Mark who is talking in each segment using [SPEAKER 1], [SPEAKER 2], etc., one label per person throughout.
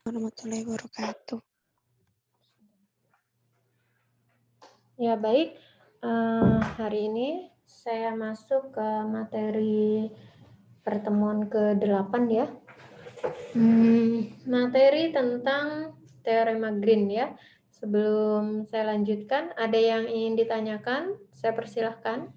[SPEAKER 1] warahmatullahi wabarakatuh.
[SPEAKER 2] Ya baik, hari ini saya masuk ke materi pertemuan ke-8 ya. Materi tentang teorema Green ya. Sebelum saya lanjutkan, ada yang ingin ditanyakan? Saya persilahkan.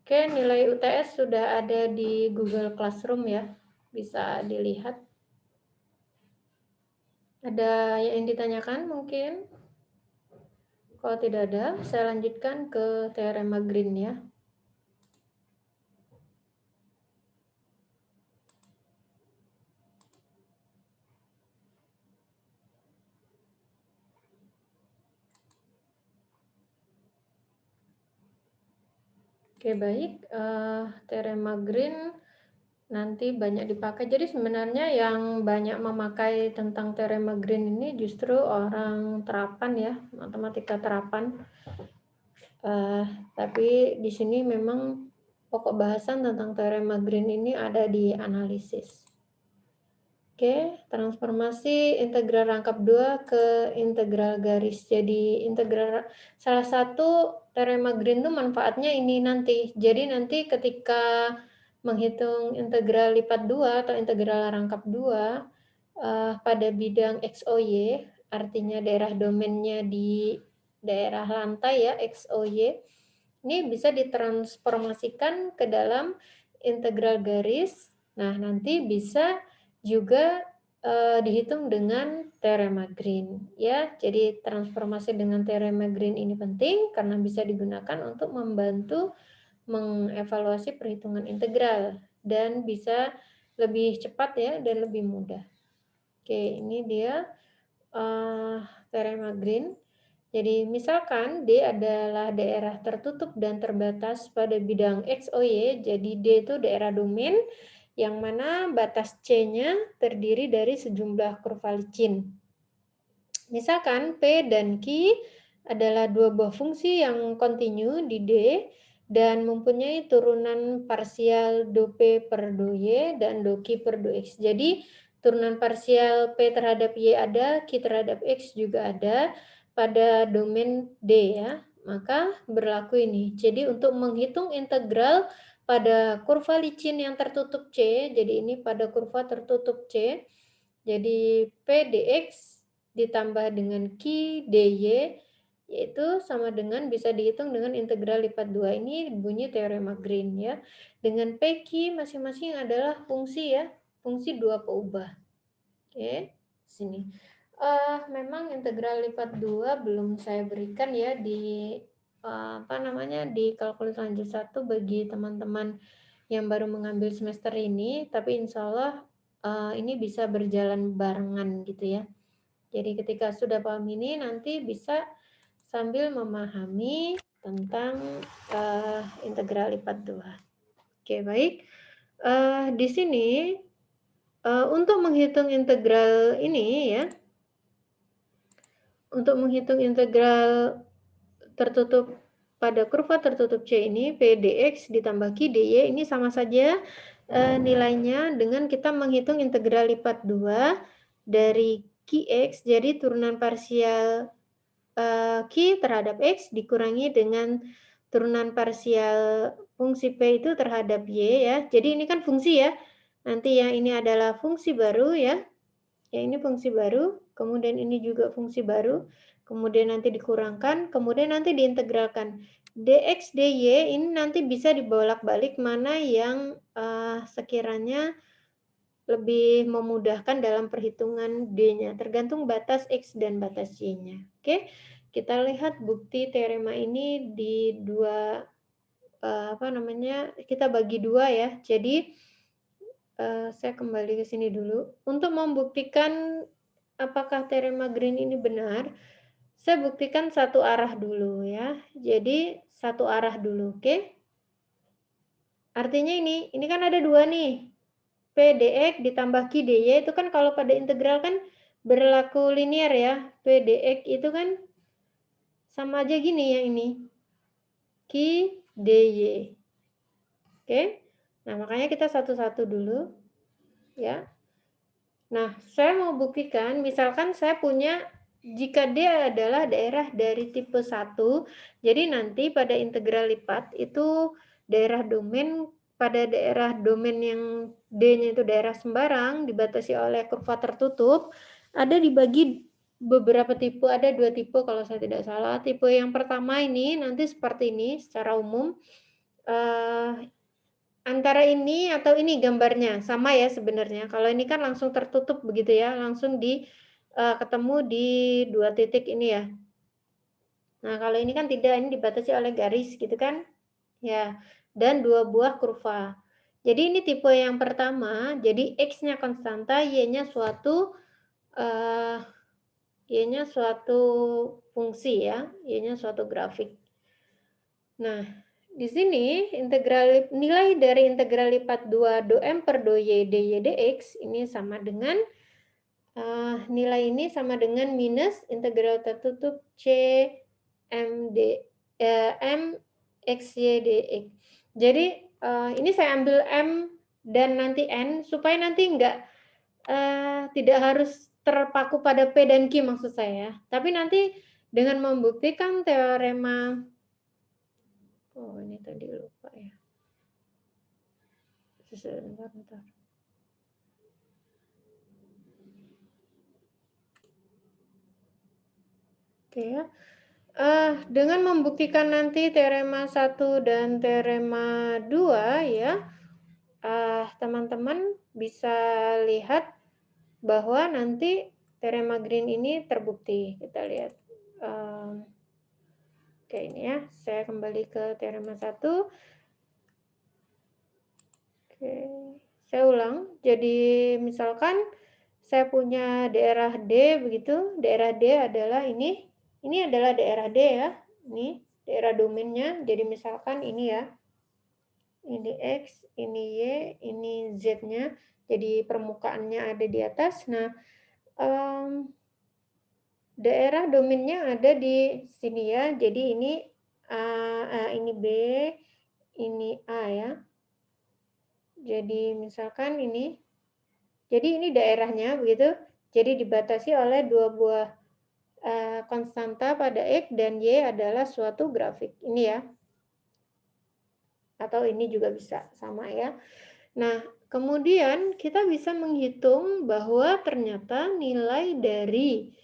[SPEAKER 2] Oke, nilai UTS sudah ada di Google Classroom ya. Bisa dilihat. Ada yang ditanyakan mungkin? Kalau tidak ada, saya lanjutkan ke teorema Green ya. Oke baik, teorema Green nanti banyak dipakai. Jadi sebenarnya yang banyak memakai tentang teorema Green ini justru orang terapan ya, matematika terapan. Tapi di sini memang pokok bahasan tentang teorema Green ini ada di analisis. Oke, transformasi integral rangkap 2 ke integral garis. Jadi integral salah satu teorema Green itu manfaatnya ini nanti. Jadi nanti ketika menghitung integral lipat 2 atau integral rangkap 2 pada bidang XOY, artinya daerah domainnya di daerah lantai ya, XOY, ini bisa ditransformasikan ke dalam integral garis. Nah, nanti bisa juga dihitung dengan teorema Green ya. Jadi transformasi dengan teorema Green ini penting karena bisa digunakan untuk membantu mengevaluasi perhitungan integral dan bisa lebih cepat ya dan lebih mudah. Oke, ini dia teorema Green. Jadi misalkan D adalah daerah tertutup dan terbatas pada bidang X, O, Y, jadi D itu daerah domain yang mana batas C-nya terdiri dari sejumlah kurva licin. Misalkan P dan Q adalah dua buah fungsi yang kontinu di D dan mempunyai turunan parsial do P per do Y dan do Q per do X. Jadi turunan parsial P terhadap Y ada, Q terhadap X juga ada pada domain D ya. Maka berlaku ini. Jadi untuk menghitung integral pada kurva licin yang tertutup C, jadi ini pada kurva tertutup C, jadi P dx ditambah dengan Q dy, yaitu sama dengan bisa dihitung dengan integral lipat 2. Ini bunyi teorema Green ya. Dengan PQ masing-masing adalah fungsi ya, fungsi dua peubah. Oke, sini. Memang integral lipat 2 belum saya berikan ya di di kalkulus lanjut 1 bagi teman-teman yang baru mengambil semester ini, tapi insya Allah ini bisa berjalan barengan gitu ya. Jadi ketika sudah paham ini nanti bisa sambil memahami tentang integral lipat 2. Oke, baik. Di sini untuk menghitung integral ini ya, untuk menghitung integral tertutup pada kurva tertutup C ini, P dx ditambah Q dy ini sama saja nilainya dengan kita menghitung integral lipat 2 dari Qx, jadi turunan parsial Q terhadap X dikurangi dengan turunan parsial fungsi P itu terhadap Y ya. Jadi ini kan fungsi ya. Nanti yang ini adalah fungsi baru ya. Ya ini fungsi baru, kemudian ini juga fungsi baru, kemudian nanti dikurangkan, kemudian nanti diintegralkan. Dx, dy ini nanti bisa dibolak-balik mana yang sekiranya lebih memudahkan dalam perhitungan D-nya, tergantung batas X dan batas Y-nya. Oke, kita lihat bukti teorema ini di dua, kita bagi dua ya. Jadi, saya kembali ke sini dulu. Untuk membuktikan apakah teorema Green ini benar, saya buktikan satu arah dulu ya. Jadi satu arah dulu, oke? Artinya ini kan ada dua nih. P dx ditambah Q dy itu kan kalau pada integral kan berlaku linear ya. P dx itu kan sama aja gini yang ini. Q dy. Oke? Nah, makanya kita satu-satu dulu, ya. Nah, saya mau buktikan, misalkan saya punya, jika dia adalah daerah dari tipe 1, jadi nanti pada integral lipat itu daerah domain, pada daerah domain yang D-nya itu daerah sembarang, dibatasi oleh kurva tertutup, ada dibagi beberapa tipe, ada 2 tipe kalau saya tidak salah. Tipe yang pertama ini nanti seperti ini secara umum, antara ini atau ini gambarnya, sama ya sebenarnya. Kalau ini kan langsung tertutup begitu ya, langsung ketemu di 2 titik ini ya. Nah, kalau ini kan tidak, ini dibatasi oleh garis gitu kan. Ya, dan 2 buah kurva. Jadi ini tipe yang pertama, jadi X-nya konstanta, Y-nya eee, Y-nya suatu fungsi ya, Y-nya suatu grafik. Nah, di sini nilai dari integral lipat 2 do M per do Y dy dx ini sama dengan, nilai ini sama dengan minus integral tertutup C M X Y dx. Jadi, ini saya ambil M dan nanti N supaya nanti tidak harus terpaku pada P dan Q maksud saya. Tapi nanti dengan membuktikan teorema, oh ini tadi lupa ya. Bentar. Oke ya. Dengan membuktikan nanti teorema 1 dan teorema 2 ya, teman-teman bisa lihat bahwa nanti teorema Green ini terbukti. Kita lihat. Oke ini ya, saya kembali ke teorema 1. Oke, saya ulang. Jadi misalkan saya punya daerah D begitu, daerah D adalah ini adalah daerah D ya, ini daerah domainnya. Jadi misalkan ini ya, ini X, ini Y, ini Z-nya. Jadi permukaannya ada di atas. Nah, daerah domainnya ada di sini ya. Jadi ini ini B, ini A ya. Jadi misalkan ini, jadi ini daerahnya begitu. Jadi dibatasi oleh 2 buah konstanta pada X dan Y adalah suatu grafik. Ini ya. Atau ini juga bisa sama ya. Nah, kemudian kita bisa menghitung bahwa ternyata nilai dari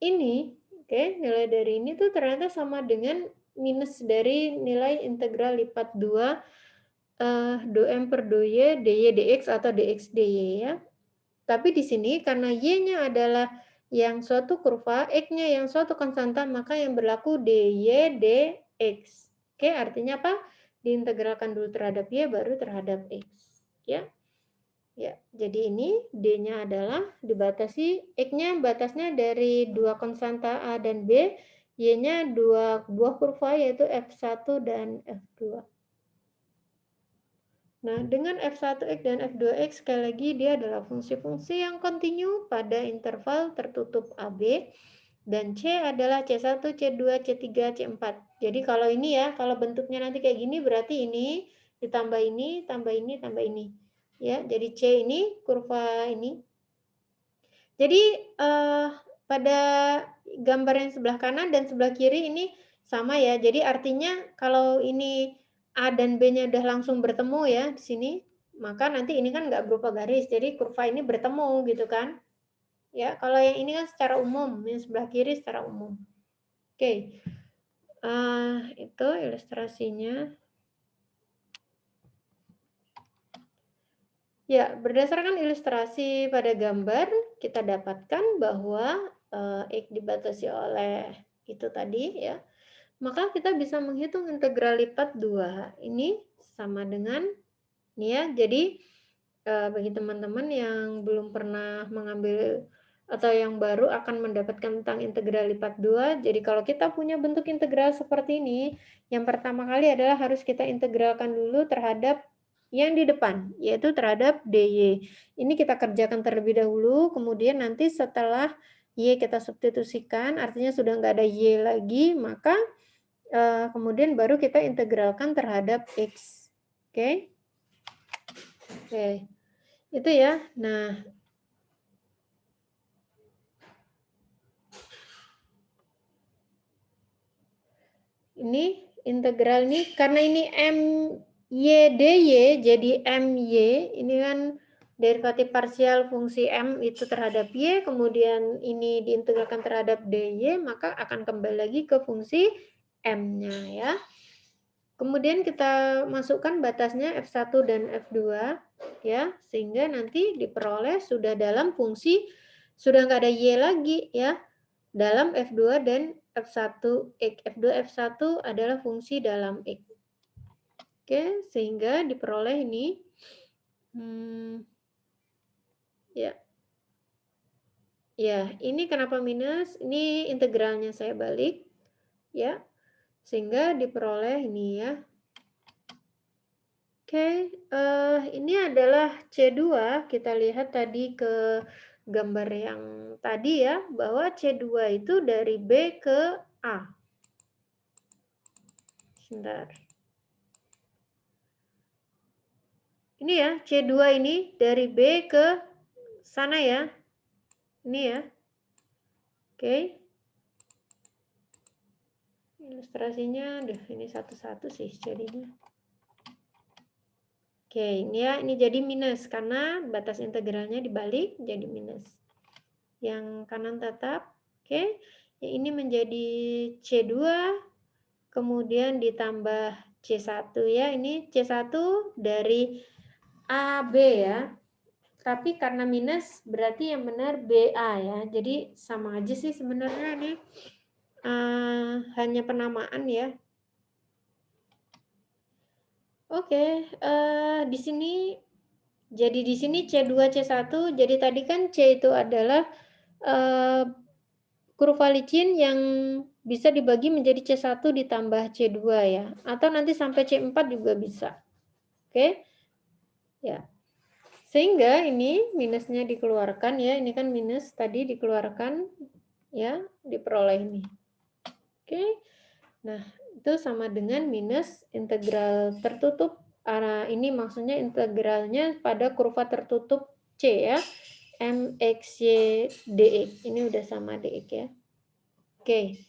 [SPEAKER 2] ini, nilai dari ini tuh ternyata sama dengan minus dari nilai integral lipat 2 do M per do Y dy dx atau dx dy ya. Tapi di sini karena Y-nya adalah yang suatu kurva, X-nya yang suatu konstanta, maka yang berlaku dy dx. Oke, artinya apa? Diintegralkan dulu terhadap Y baru terhadap X. Ya. Ya, jadi ini D-nya adalah dibatasi, X-nya batasnya dari 2 konstanta A dan B, Y-nya 2 buah kurva yaitu F1 dan F2. Nah, dengan F1X dan F2X sekali lagi dia adalah fungsi-fungsi yang kontinu pada interval tertutup AB dan C adalah C1, C2, C3, C4. Jadi kalau ini ya, kalau bentuknya nanti kayak gini berarti ini ditambah ini, tambah ini, tambah ini. Ya, jadi C ini kurva ini. Jadi pada gambar yang sebelah kanan dan sebelah kiri ini sama ya. Jadi artinya kalau ini A dan B-nya udah langsung bertemu ya di sini, maka nanti ini kan nggak berupa garis. Jadi kurva ini bertemu gitu kan. Ya, kalau yang ini kan secara umum, yang sebelah kiri secara umum. Oke. Itu ilustrasinya. Ya, berdasarkan ilustrasi pada gambar, kita dapatkan bahwa X dibatasi oleh itu tadi ya. Maka kita bisa menghitung integral lipat 2. Ini sama dengan ini ya. Jadi bagi teman-teman yang belum pernah mengambil atau yang baru akan mendapatkan tentang integral lipat 2. Jadi kalau kita punya bentuk integral seperti ini, yang pertama kali adalah harus kita integralkan dulu terhadap yang di depan, yaitu terhadap dy. Ini kita kerjakan terlebih dahulu, kemudian nanti setelah y kita substitusikan, artinya sudah nggak ada y lagi, maka kemudian baru kita integralkan terhadap x. Oke? Oke, itu ya. Nah, ini integral nih, karena ini MY/DY, jadi MY, ini kan derivatif parsial fungsi M itu terhadap Y, kemudian ini diintegralkan terhadap DY, maka akan kembali lagi ke fungsi M-nya ya. Kemudian kita masukkan batasnya F1 dan F2 ya, sehingga nanti diperoleh sudah dalam fungsi, sudah nggak ada Y lagi ya, dalam F2 dan F1 X. F2 F1 adalah fungsi dalam X. Oke, sehingga diperoleh ini ya. Ya, ini kenapa minus? Ini integralnya saya balik ya. Sehingga diperoleh ini ya. Oke, ini adalah C2. Kita lihat tadi ke gambar yang tadi ya, bahwa C2 itu dari B ke A. Sebentar. Ini ya, C2 ini dari B ke sana ya. Ini ya. Oke. Ilustrasinya, ini satu-satu sih jadinya. Oke, ini ya, ini jadi minus karena batas integralnya dibalik jadi minus. Yang kanan tetap, oke. Ya, ini menjadi C2, kemudian ditambah C1 ya. Ini C1 dari AB ya. Tapi karena minus berarti yang benar BA ya. Jadi sama aja sih sebenarnya nih. Hanya penamaan ya. Oke, di sini jadi di sini C2 C1, jadi tadi kan C itu adalah kurva licin yang bisa dibagi menjadi C1 ditambah C2 ya, atau nanti sampai C4 juga bisa. Oke. Ya. Sehingga ini minusnya dikeluarkan ya, ini kan minus tadi dikeluarkan ya, diperoleh ini. Oke. Nah, itu sama dengan minus integral tertutup. Ini maksudnya integralnya pada kurva tertutup C ya. MXY DX. Ini udah sama DX ya. Oke.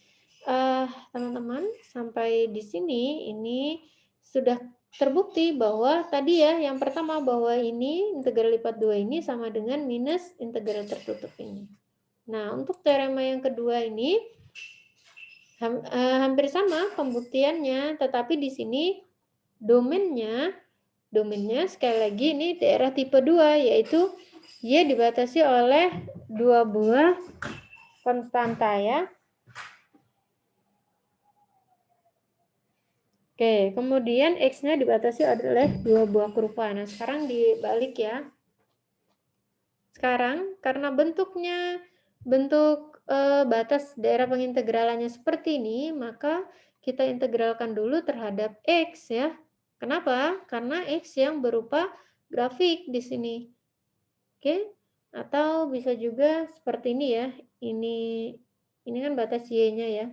[SPEAKER 2] Teman-teman, sampai di sini ini sudah terbukti bahwa tadi ya, yang pertama bahwa ini integral lipat 2 ini sama dengan minus integral tertutup ini. Nah, untuk teorema yang kedua ini hampir sama pembuktiannya, tetapi di sini domainnya sekali lagi ini daerah tipe 2, yaitu Y dibatasi oleh dua buah konstanta ya. Oke, kemudian X-nya dibatasi oleh dua buah kurva. Nah, sekarang dibalik ya. Sekarang karena bentuk batas daerah pengintegralannya seperti ini, maka kita integralkan dulu terhadap X ya. Kenapa? Karena X yang berupa grafik di sini. Oke? Atau bisa juga seperti ini ya. Ini kan batas Y-nya ya.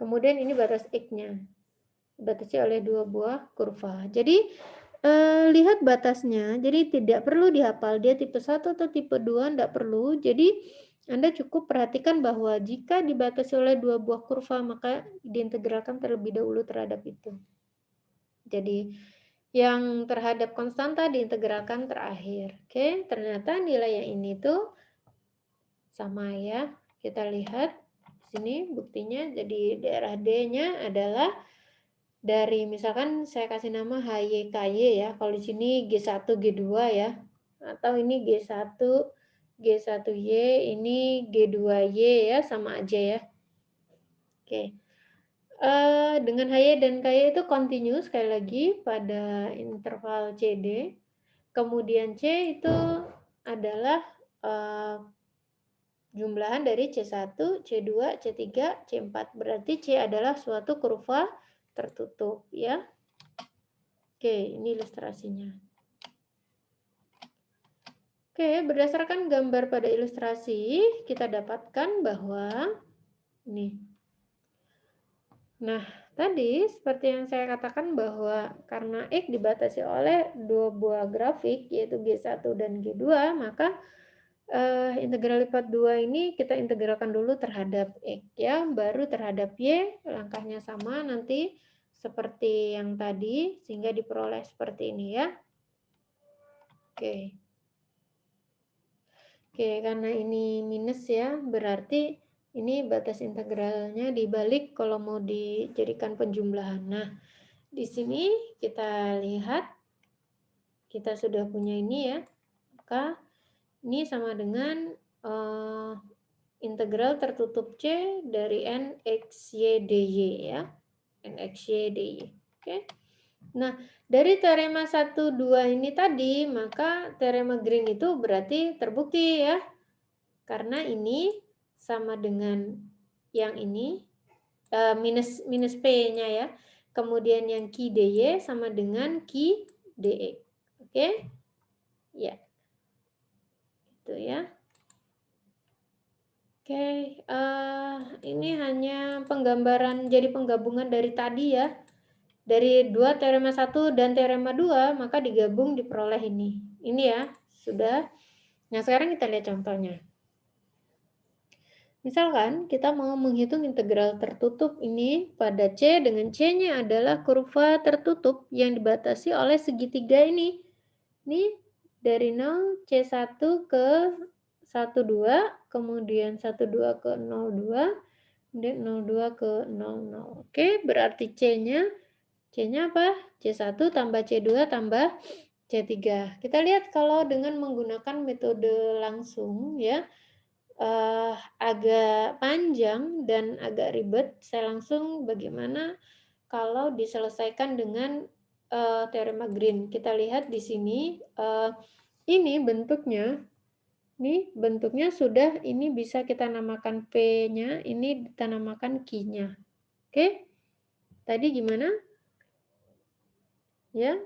[SPEAKER 2] Kemudian ini batas X-nya. Dibatasi oleh dua buah kurva. Jadi lihat batasnya, jadi tidak perlu dihafal dia tipe 1 atau tipe 2, tidak perlu. Jadi Anda cukup perhatikan bahwa jika dibatasi oleh dua buah kurva, maka diintegralkan terlebih dahulu terhadap itu. Jadi yang terhadap konstanta diintegralkan terakhir. Oke, ternyata nilai yang ini tuh sama ya. Kita lihat di sini buktinya, jadi daerah D-nya adalah dari misalkan saya kasih nama HYKY ya, kalau di sini G1 G2 ya, atau ini G1 G1Y, ini G2Y ya, sama aja ya. Oke. Dengan HY dan KY itu continuous sekali lagi pada interval CD. Kemudian C itu adalah jumlahan dari C1, C2, C3, C4. Berarti C adalah suatu kurva tertutup ya. Oke, ini ilustrasinya. Oke, berdasarkan gambar pada ilustrasi, kita dapatkan bahwa ini Nah, tadi seperti yang saya katakan bahwa karena X dibatasi oleh dua buah grafik, yaitu G1 dan G2, maka integral lipat 2 ini kita integralkan dulu terhadap X ya, baru terhadap Y, langkahnya sama nanti seperti yang tadi, sehingga diperoleh seperti ini ya. Oke. Oke, karena ini minus ya, berarti ini batas integralnya dibalik kalau mau dijadikan penjumlahan. Nah, di sini kita lihat, kita sudah punya ini ya, maka ini sama dengan integral tertutup C dari N X Y dy ya, N X Y dy. Oke. Nah, dari teorema 1, 2 ini tadi, maka teorema Green itu berarti terbukti ya, karena ini sama dengan yang ini, minus P-nya ya. Kemudian yang Q dy sama dengan Q dx. Oke? Ya. Itu ya. Oke, ini hanya penggambaran jadi penggabungan dari tadi ya. Dari dua teorema 1 dan teorema 2, maka digabung diperoleh ini. Ini ya, sudah. Nah, sekarang kita lihat contohnya. Misalkan kita mau menghitung integral tertutup ini pada C dengan C-nya adalah kurva tertutup yang dibatasi oleh segitiga ini. Ini dari 0 C1 ke 12, kemudian 12 ke 02, kemudian 02 ke 00. Oke, berarti C-nya apa? C1 tambah C2 tambah C3. Kita lihat kalau dengan menggunakan metode langsung ya, agak panjang dan agak ribet. Saya langsung bagaimana kalau diselesaikan dengan teorema Green. Kita lihat di sini, ini bentuknya. Ini bentuknya sudah, ini bisa kita namakan P-nya, ini kita namakan Q-nya. Oke? Tadi gimana? Ya.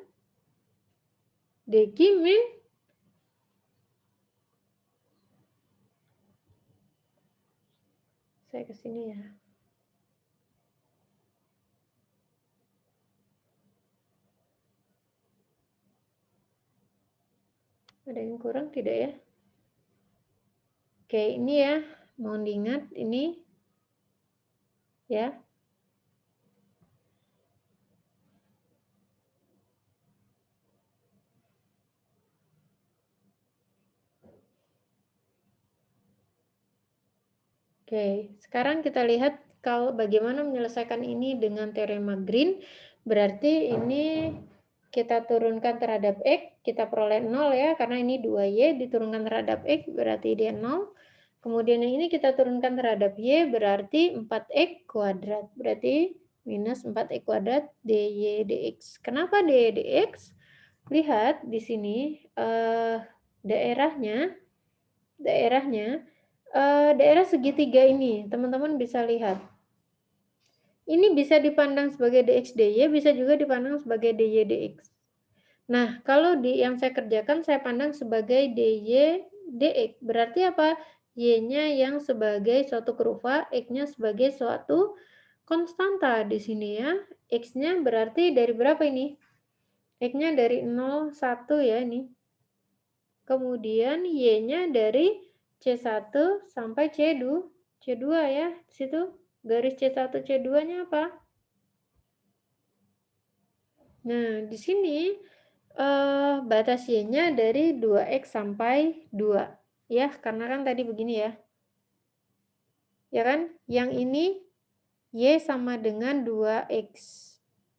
[SPEAKER 2] DQ min saya ke sini ya. Ada yang kurang tidak ya? Oke, ini ya. Mohon diingat ini ya. Oke, sekarang kita lihat kalau bagaimana menyelesaikan ini dengan teorema Green. Berarti ini kita turunkan terhadap X, kita peroleh 0 ya, karena ini 2Y diturunkan terhadap X, berarti dia 0. Kemudian yang ini kita turunkan terhadap Y, berarti 4X kuadrat. Berarti minus 4X kuadrat dy dx. Kenapa dy dx? Lihat di sini daerahnya daerah segitiga ini, teman-teman bisa lihat. Ini bisa dipandang sebagai dx dy, bisa juga dipandang sebagai dy dx. Nah, kalau yang saya kerjakan, saya pandang sebagai dy dx. Berarti apa? Y-nya yang sebagai suatu kurva, X-nya sebagai suatu konstanta di sini ya. X-nya berarti dari berapa ini? X-nya dari 0, 1 ya ini. Kemudian Y-nya dari C1 sampai C2 ya. Di situ garis C1 C2-nya apa? Nah, di sini batas Y-nya dari 2X sampai 2. Ya, karena kan tadi begini ya. Ya kan? Yang ini Y sama dengan 2X.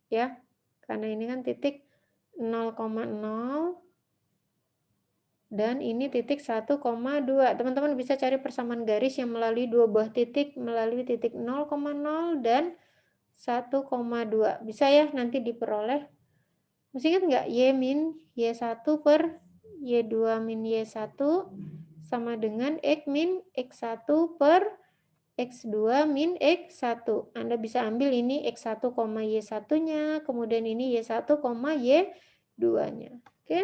[SPEAKER 2] Ya. Karena ini kan titik 0,0 dan ini titik 1,2. Teman-teman bisa cari persamaan garis yang melalui dua buah titik, melalui titik 0,0 dan 1,2. Bisa ya nanti diperoleh. Masih ingat nggak? Y min Y1 per Y2 min Y1 sama dengan X min X1 per X2 min X1. Anda bisa ambil ini X1, Y1-nya, kemudian ini Y1, Y2-nya. Oke?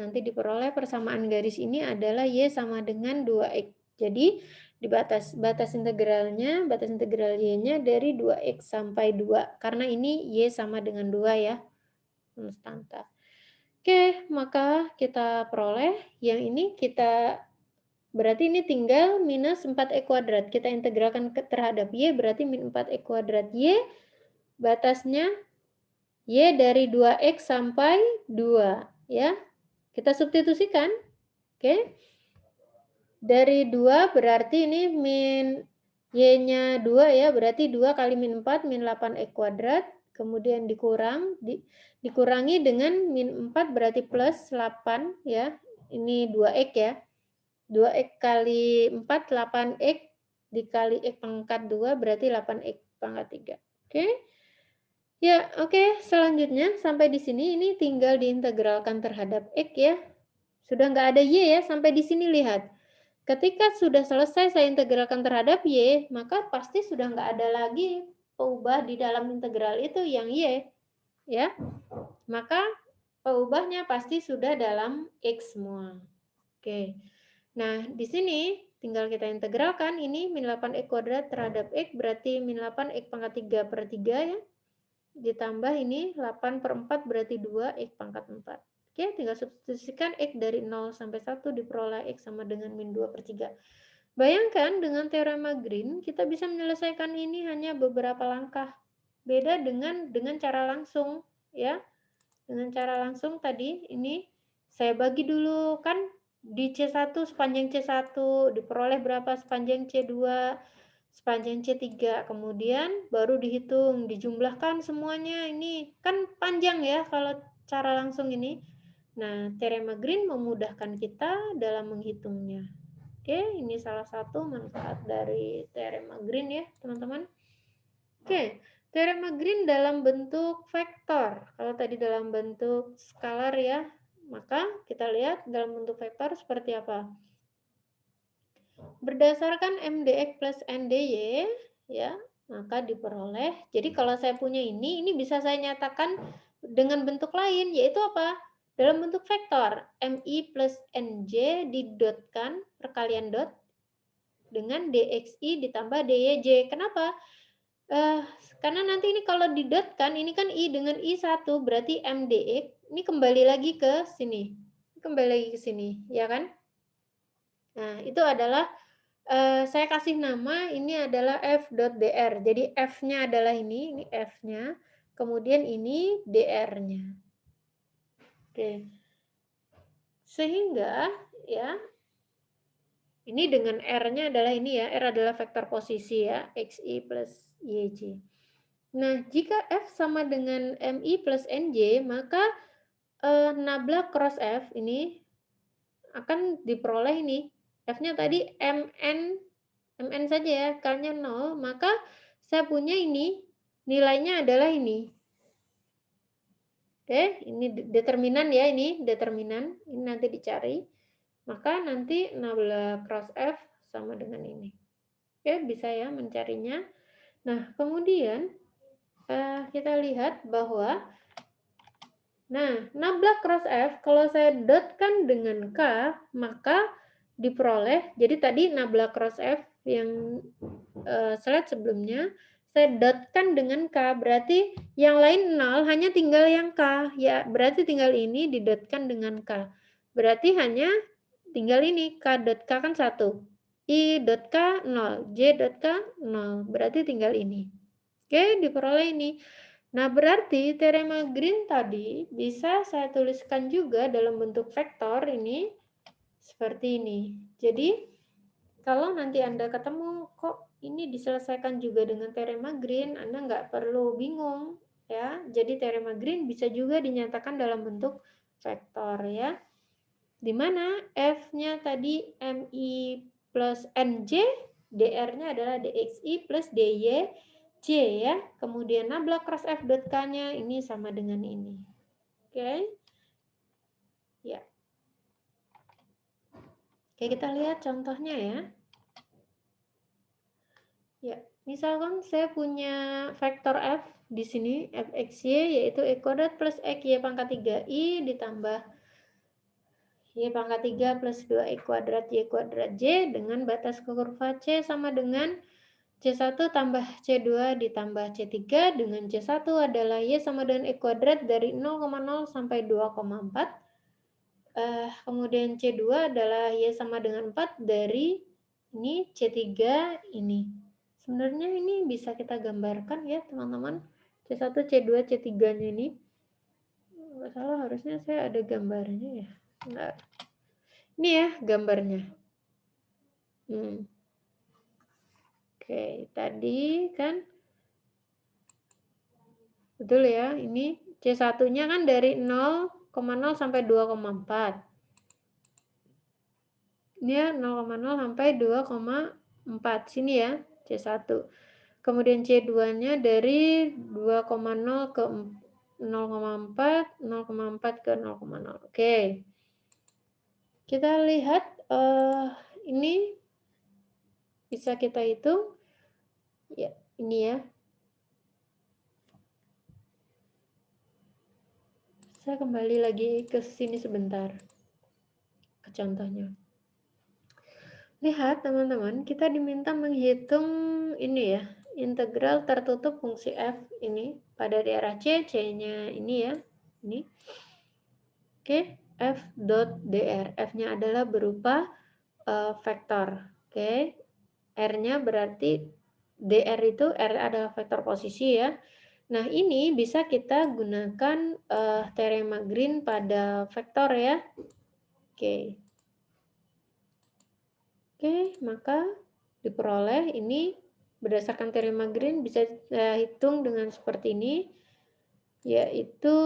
[SPEAKER 2] Nanti diperoleh persamaan garis ini adalah Y sama dengan 2X. Jadi batas integralnya, batas integral y-nya dari 2x sampai 2, karena ini y sama dengan 2 ya, konstanta. Oke, maka kita peroleh yang ini berarti ini tinggal minus 4x kuadrat. Kita integralkan terhadap y, berarti min 4x kuadrat y, batasnya y dari 2x sampai 2, ya. Kita substitusikan, oke. Dari 2 berarti ini min y-nya 2 ya, berarti 2 kali min 4, min 8x kuadrat, kemudian dikurangi dengan min 4 berarti plus 8 ya, ini 2x ya, 2x kali 4, 8x dikali x pangkat 2 berarti 8x pangkat 3. Oke. Ya, oke. Selanjutnya sampai di sini ini tinggal diintegralkan terhadap x ya. Sudah nggak ada y ya, sampai di sini lihat. Ketika sudah selesai saya integralkan terhadap y, maka pasti sudah nggak ada lagi peubah di dalam integral itu yang y, ya. Maka peubahnya pasti sudah dalam x semua. Oke. Nah, di sini tinggal kita integralkan ini min 8x kuadrat terhadap x berarti min 8x pangkat 3 per 3 ya. Ditambah ini 8 per 4 berarti 2x pangkat 4. Oke, tinggal substitusikan x dari 0 sampai 1 diperoleh x sama dengan min 2 per 3. Bayangkan dengan teorema Green, kita bisa menyelesaikan ini hanya beberapa langkah. Beda dengan cara langsung, ya. Dengan cara langsung tadi, ini saya bagi dulu, kan di C1 sepanjang C1, diperoleh berapa sepanjang C2, sepanjang C3, kemudian baru dihitung, dijumlahkan semuanya, ini kan panjang ya kalau cara langsung ini. Nah, teorema Green memudahkan kita dalam menghitungnya. Oke, ini salah satu manfaat dari teorema Green ya, teman-teman. Oke, teorema Green dalam bentuk vektor. Kalau tadi dalam bentuk skalar ya, maka kita lihat dalam bentuk vektor seperti apa. Berdasarkan MDX plus NDY, ya, maka diperoleh. Jadi kalau saya punya ini bisa saya nyatakan dengan bentuk lain, yaitu apa? Dalam bentuk vektor, MI plus NJ didotkan, perkalian dot, dengan DXI ditambah DYJ. Kenapa? Karena nanti ini kalau didotkan, ini kan I dengan I1, berarti MDX, ini kembali lagi ke sini. Kembali lagi ke sini, ya kan? Nah, itu adalah, saya kasih nama, ini adalah F.dr. Jadi F-nya adalah ini F-nya, kemudian ini dr-nya. Oke. Sehingga, ya, ini dengan R-nya adalah ini ya, R adalah vektor posisi ya, XI plus YJ. Nah, jika F sama dengan MI plus NJ, maka nabla cross F ini akan diperoleh ini. F-nya tadi MN saja ya, K-nya 0, maka saya punya ini, nilainya adalah ini. Oke, ini determinan ya, ini determinan, ini nanti dicari. Maka nanti nabla cross F sama dengan ini. Oke, bisa ya mencarinya. Nah, kemudian kita lihat bahwa, nah, nabla cross F, kalau saya dotkan dengan K, maka diperoleh, jadi tadi nabla cross F yang slide sebelumnya, saya dotkan dengan K, berarti yang lain 0, hanya tinggal yang K, ya berarti tinggal ini didotkan dengan K. Berarti hanya tinggal ini, K dot K kan 1, I dot K 0, J dot K 0, berarti tinggal ini. Oke, diperoleh ini. Nah, berarti teorema Green tadi bisa saya tuliskan juga dalam bentuk vektor ini seperti ini. Jadi, kalau nanti Anda ketemu kok ini diselesaikan juga dengan teorema Green, Anda nggak perlu bingung ya. Jadi teorema Green bisa juga dinyatakan dalam bentuk vektor ya. Di mana F-nya tadi MI plus NJ, DR-nya adalah DXI plus DY, J ya. Kemudian nabla cross F dot K-nya ini sama dengan ini. Oke. Ya. Oke, kita lihat contohnya ya. Ya, misalkan saya punya vektor F di sini, Fxy yaitu X kuadrat plus XY pangkat 3i ditambah Y pangkat 3 plus 2 kuadrat Y kuadrat J dengan batas kurva C sama dengan C1 tambah C2 ditambah C3 dengan C1 adalah Y sama dengan E kuadrat dari 0,0 sampai 2,4. Kemudian C2 adalah Y sama dengan 4 dari ini C3 ini. Sebenarnya ini bisa kita gambarkan ya teman-teman. C1, C2, C3-nya ini. Nggak salah harusnya saya ada gambarnya ya. Nggak. Ini ya gambarnya. Oke, tadi kan betul ya, ini C1-nya kan dari 0,0 sampai 2,4. Ini ya 0,0 sampai 2,4 sini ya, C1. Kemudian C2-nya dari 2,0 ke 0,4, 0,4 ke 0,0. Oke. Kita lihat ini bisa kita hitung. Ya, ini ya. Saya kembali lagi ke sini sebentar. Ke contohnya. Lihat teman-teman, kita diminta menghitung ini ya, integral tertutup fungsi f ini pada daerah C, C-nya ini ya, ini. Oke, f dot dr, f-nya adalah berupa vektor. Oke, r-nya berarti dr itu r adalah vektor posisi ya. Nah ini bisa kita gunakan teorema Green pada vektor ya. Oke. Oke, maka diperoleh ini berdasarkan teorema Green bisa hitung dengan seperti ini, yaitu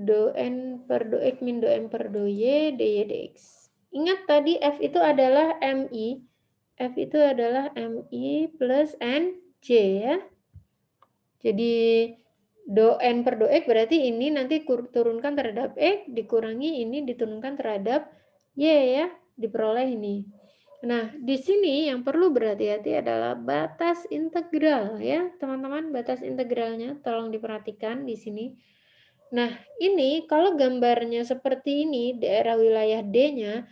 [SPEAKER 2] do n per do x min do m per do y dy dx. Ingat tadi f itu adalah mi, f itu adalah mi plus n j ya. Jadi do n per do x berarti ini nanti turunkan terhadap x, dikurangi ini diturunkan terhadap y ya, diperoleh ini. Nah, di sini yang perlu berhati-hati adalah batas integral ya, teman-teman. Batas integralnya tolong diperhatikan di sini. Nah, ini kalau gambarnya seperti ini, daerah wilayah D-nya,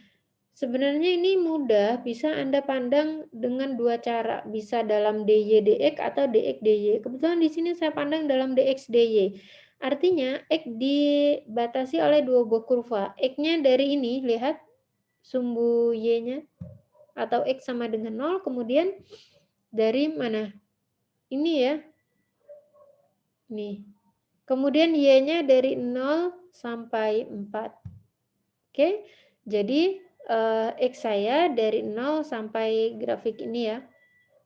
[SPEAKER 2] sebenarnya ini mudah, bisa Anda pandang dengan dua cara, bisa dalam dy dx atau dx dy. Kebetulan di sini saya pandang dalam dx dy. Artinya, x dibatasi oleh dua buah kurva. X-nya dari ini, lihat sumbu y-nya atau X sama dengan 0, kemudian dari mana? Ini ya. Nih. Kemudian Y-nya dari 0 sampai 4. Oke, jadi X saya dari 0 sampai grafik ini ya.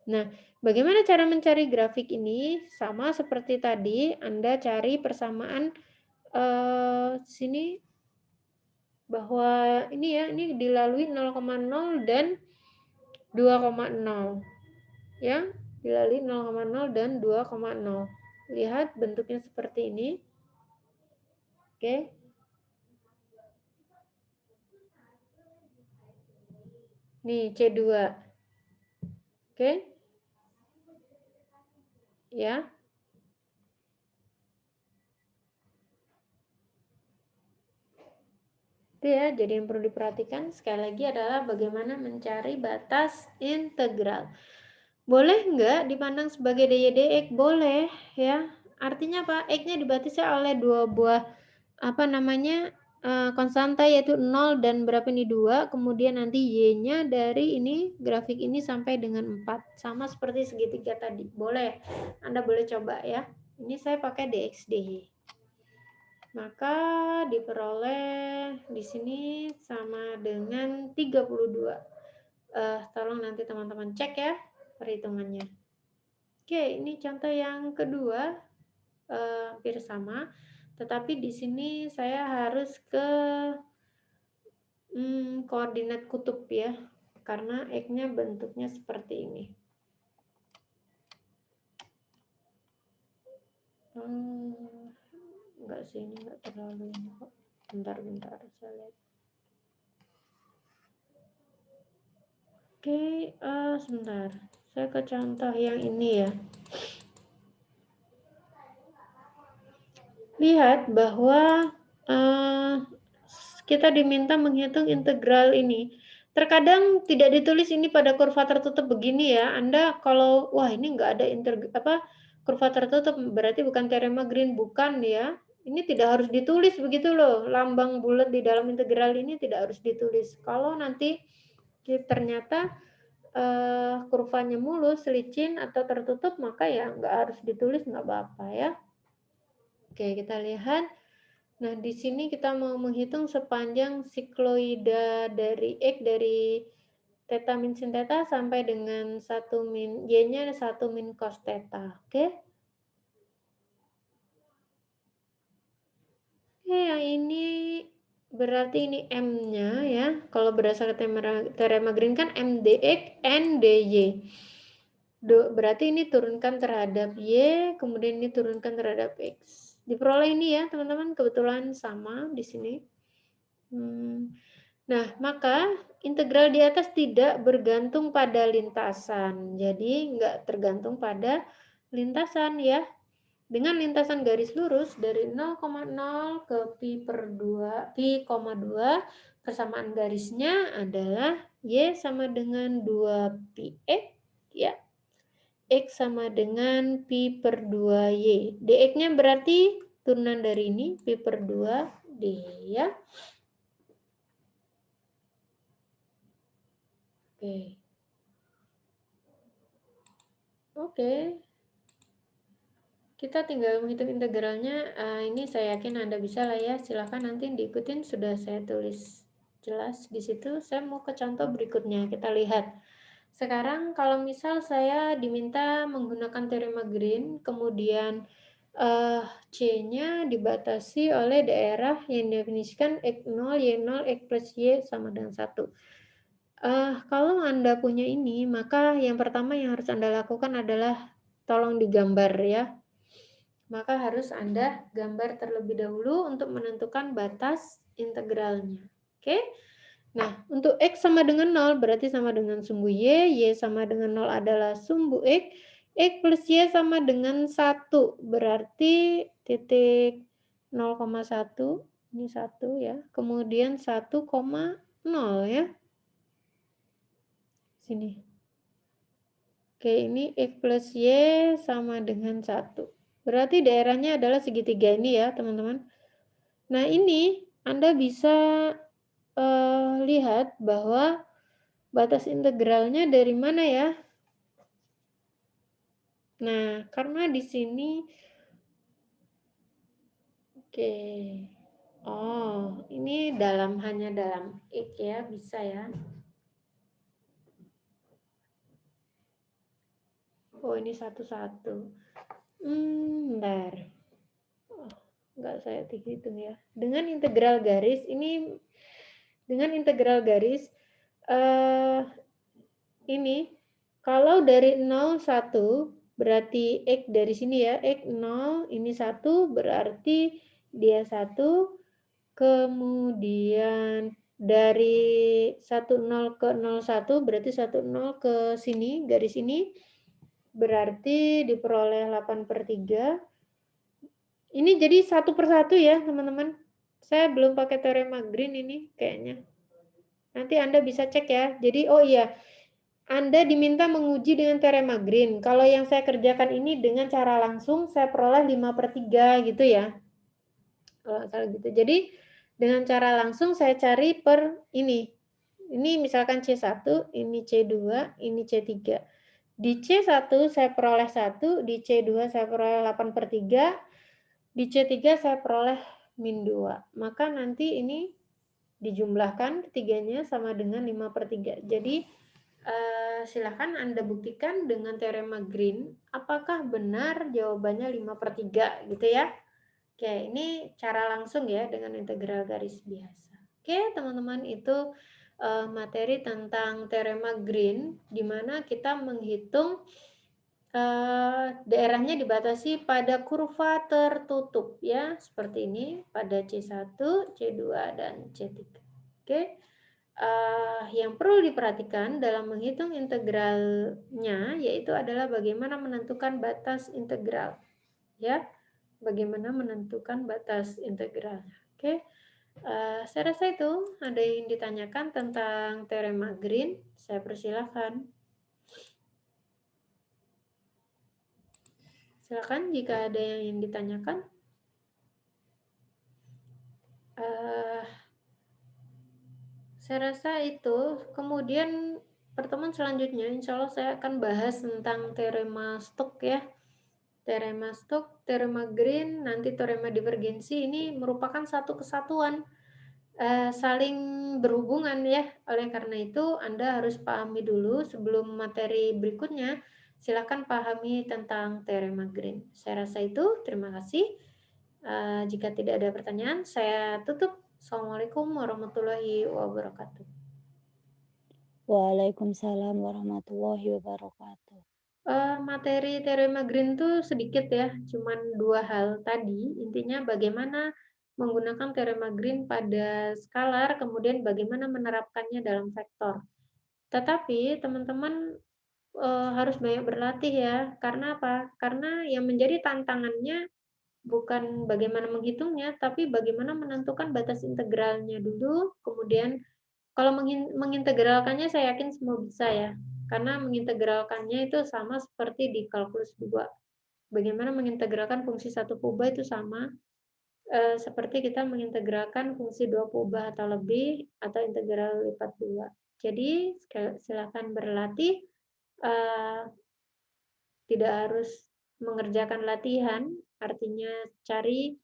[SPEAKER 2] Nah, bagaimana cara mencari grafik ini? Sama seperti tadi, Anda cari persamaan sini bahwa ini ya, ini dilalui 0,0 dan 2,0 ya, dilalui 0,0 dan 2,0. Lihat bentuknya seperti ini. Oke. Nih C2. Oke. Ya. Itu ya, jadi yang perlu diperhatikan sekali lagi adalah bagaimana mencari batas integral. Boleh nggak dipandang sebagai dy dx? Boleh ya. Artinya apa? X-nya dibatasi oleh dua buah konstanta yaitu 0 dan berapa ini 2, kemudian nanti Y-nya dari ini grafik ini sampai dengan 4, sama seperti segitiga tadi. Boleh, Anda boleh coba ya. Ini saya pakai dx dy. Maka diperoleh di sini sama dengan 32. Tolong nanti teman-teman cek ya perhitungannya. Oke, ini contoh yang kedua, hampir sama. Tetapi di sini saya harus ke koordinat kutub ya, karena X-nya bentuknya seperti ini. Enggak sih, ini enggak terlalu ini kok. Bentar, saya lihat. Oke, sebentar. Saya ke contoh yang ini ya. Lihat bahwa kita diminta menghitung integral ini. Terkadang tidak ditulis ini pada kurva tertutup begini ya. Anda kalau wah ini nggak ada kurva tertutup berarti bukan teorema Green, bukan ya. Ini tidak harus ditulis begitu loh. Lambang bulat di dalam integral ini tidak harus ditulis. Kalau nanti ternyata kurvanya mulus, licin atau tertutup maka ya nggak harus ditulis, nggak apa-apa ya. Oke, kita lihat. Nah, di sini kita mau menghitung sepanjang sikloida dari X dari theta min sin theta sampai dengan 1 min, Y-nya 1 min cos theta. Oke. Oke, yang ini berarti ini M-nya ya. Kalau berdasarkan teorema Green kan M dx N dy. Berarti ini turunkan terhadap Y, kemudian ini turunkan terhadap X. Diperoleh ini ya, teman-teman. Kebetulan sama di sini. Nah, maka integral di atas tidak bergantung pada lintasan. Jadi, nggak tergantung pada lintasan ya. Dengan lintasan garis lurus dari 0,0 ke pi per 2, pi, 2, persamaan garisnya adalah Y sama dengan 2 pi X, ya. X sama dengan pi per 2Y. dx-nya berarti turunan dari ini, pi per 2 D, ya. Oke. Oke. Kita tinggal menghitung integralnya. Ini saya yakin Anda bisa lah ya. Silahkan nanti diikutin, sudah saya tulis jelas di situ. Saya mau ke contoh berikutnya. Kita lihat. Sekarang kalau misal saya diminta menggunakan teorema Green, kemudian C-nya dibatasi oleh daerah yang definisikan X0, Y0, X plus Y sama dengan 1. Kalau Anda punya ini, maka yang pertama yang harus Anda lakukan adalah tolong digambar ya. Maka harus Anda gambar terlebih dahulu untuk menentukan batas integralnya. Oke? Nah, untuk X sama dengan 0 berarti sama dengan sumbu Y sama dengan 0 adalah sumbu X plus Y sama dengan 1, berarti titik 0,1, ini 1 ya, kemudian 1,0 ya. Sini. Oke, ini X plus Y sama dengan 1. Berarti daerahnya adalah segitiga ini ya, teman-teman. Nah, ini Anda bisa lihat bahwa batas integralnya dari mana ya? Nah, karena di sini oke. Oh, ini hanya dalam X ya, bisa ya. Oh, ini satu-satu. Bentar. Oh, enggak saya hitung ya. Dengan integral garis ini kalau dari 0 1 berarti X dari sini ya, X 0 ini 1 berarti dia 1, kemudian dari 10 ke 01 berarti 10 ke sini, garis ini berarti diperoleh 8/3. Ini jadi 1/1 ya teman-teman. Saya belum pakai teorema Green ini kayaknya. Nanti Anda bisa cek ya. Jadi oh iya, Anda diminta menguji dengan teorema Green. Kalau yang saya kerjakan ini dengan cara langsung saya peroleh 5/3 gitu ya. Kalau salah gitu. Jadi dengan cara langsung saya cari per ini. Ini misalkan C1, ini C2, ini C3. Di C1 saya peroleh 1, di C2 saya peroleh 8/3, di C3 saya peroleh min 2. Maka nanti ini dijumlahkan ketiganya sama dengan 5/3. Jadi silahkan Anda buktikan dengan teorema Green apakah benar jawabannya 5/3 gitu ya. Oke, ini cara langsung ya dengan integral garis biasa. Oke, teman-teman, itu materi tentang teorema Green di mana kita menghitung daerahnya dibatasi pada kurva tertutup ya, seperti ini pada C1, C2 dan C3. Oke. Yang perlu diperhatikan dalam menghitung integralnya yaitu adalah bagaimana menentukan batas integral ya, bagaimana menentukan batas integralnya. Oke. Saya rasa itu, ada yang ditanyakan tentang teorema Green? Saya persilahkan. Silakan jika ada yang ingin ditanyakan. Eee, saya rasa itu. Kemudian pertemuan selanjutnya insya Allah saya akan bahas tentang teorema Stokes ya. Teorema Stokes, teorema Green, nanti teorema divergensi ini merupakan satu kesatuan, saling berhubungan ya. Oleh karena itu Anda harus pahami dulu sebelum materi berikutnya, silakan pahami tentang teorema Green. Saya rasa itu, terima kasih. Jika tidak ada pertanyaan, saya tutup. Assalamualaikum warahmatullahi wabarakatuh.
[SPEAKER 1] Waalaikumsalam warahmatullahi wabarakatuh.
[SPEAKER 2] Materi teorema Green tuh sedikit ya, cuman 2 hal tadi, intinya bagaimana menggunakan teorema Green pada skalar, kemudian bagaimana menerapkannya dalam vektor. Tetapi teman-teman, harus banyak berlatih ya, karena apa? Karena yang menjadi tantangannya bukan bagaimana menghitungnya, tapi bagaimana menentukan batas integralnya dulu, kemudian kalau mengintegralkannya saya yakin semua bisa ya, karena mengintegralkannya itu sama seperti di kalkulus 2. Bagaimana mengintegralkan fungsi satu kubah itu sama, seperti kita mengintegralkan fungsi 2 kubah atau lebih, atau integral lipat 2. Jadi silakan berlatih, eee, tidak harus mengerjakan latihan, artinya cari,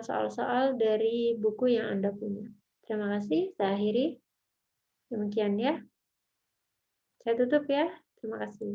[SPEAKER 2] soal-soal dari buku yang Anda punya. Terima kasih, saya akhiri. Demikian ya. Saya tutup ya. Terima kasih.